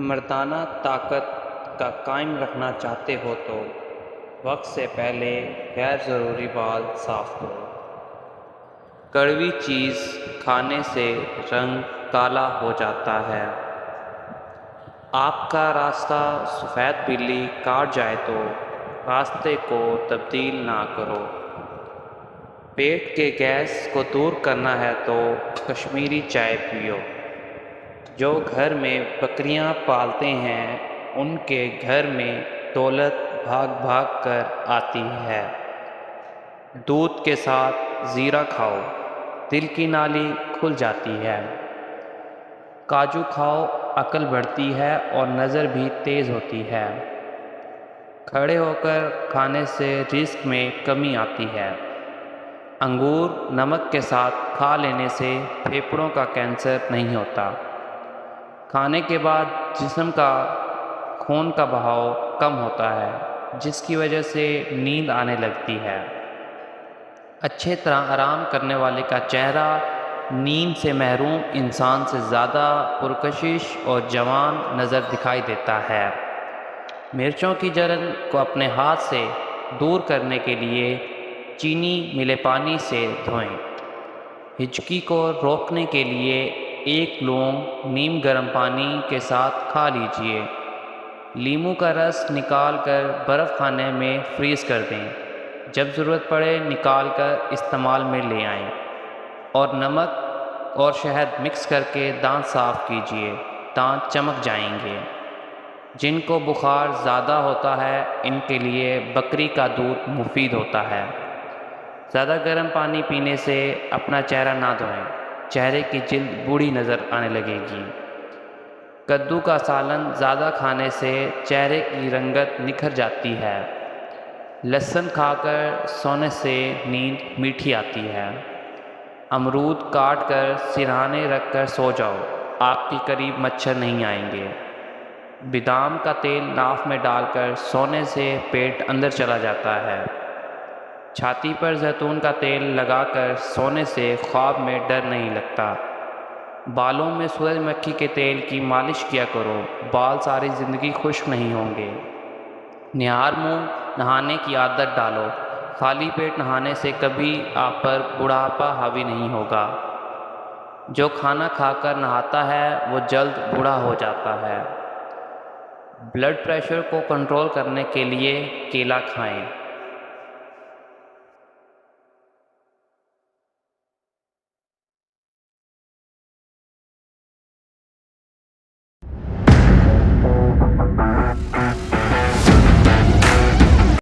مردانہ طاقت کا قائم رکھنا چاہتے ہو تو وقت سے پہلے غیر ضروری بال صاف کرو۔ کڑوی چیز کھانے سے رنگ کالا ہو جاتا ہے۔ آپ کا راستہ سفید بلی کاٹ جائے تو راستے کو تبدیل نہ کرو۔ پیٹ کے گیس کو دور کرنا ہے تو کشمیری چائے پیو۔ جو گھر میں بکریاں پالتے ہیں ان کے گھر میں دولت بھاگ بھاگ کر آتی ہے۔ دودھ کے ساتھ زیرہ کھاؤ، دل کی نالی کھل جاتی ہے۔ کاجو کھاؤ، عقل بڑھتی ہے اور نظر بھی تیز ہوتی ہے۔ کھڑے ہو کر کھانے سے رزق میں کمی آتی ہے۔ انگور نمک کے ساتھ کھا لینے سے پھیپھڑوں کا کینسر نہیں ہوتا۔ کھانے کے بعد جسم کا خون کا بہاؤ کم ہوتا ہے جس کی وجہ سے نیند آنے لگتی ہے۔ اچھے طرح آرام کرنے والے کا چہرہ نیند سے محروم انسان سے زیادہ پرکشش اور جوان نظر دکھائی دیتا ہے۔ مرچوں کی جلن کو اپنے ہاتھ سے دور کرنے کے لیے چینی ملے پانی سے دھوئیں۔ ہچکی کو روکنے کے لیے ایک لونگ نیم گرم پانی کے ساتھ کھا لیجیے۔ لیموں کا رس نکال کر برف خانے میں فریز کر دیں۔ جب ضرورت پڑے نکال کر استعمال میں لے آئیں، اور نمک اور شہد مکس کر کے دانت صاف کیجیے، دانت چمک جائیں گے۔ جن کو بخار زیادہ ہوتا ہے ان کے لیے بکری کا دودھ مفید ہوتا ہے۔ زیادہ گرم پانی پینے سے اپنا چہرہ نہ دھوئیں، چہرے کی جلد بوڑھی نظر آنے لگے گی۔ کدو کا سالن زیادہ کھانے سے چہرے کی رنگت نکھر جاتی ہے۔ لہسن کھا کر سونے سے نیند میٹھی آتی ہے۔ امرود کاٹ کر سرہانے رکھ کر سو جاؤ، آپ کے قریب مچھر نہیں آئیں گے۔ بادام کا تیل ناف میں ڈال کر سونے سے پیٹ اندر چلا جاتا ہے۔ چھاتی پر زیتون کا تیل لگا کر سونے سے خواب میں ڈر نہیں لگتا۔ بالوں میں سورج مکھی کے تیل کی مالش کیا کرو، بال ساری زندگی خشک نہیں ہوں گے۔ نہار منہ نہانے کی عادت ڈالو، خالی پیٹ نہانے سے کبھی آپ پر بڑھاپا حاوی نہیں ہوگا۔ جو کھانا کھا کر نہاتا ہے وہ جلد بوڑھا ہو جاتا ہے۔ بلڈ پریشر کو کنٹرول کرنے کے لیے کیلا کھائیں۔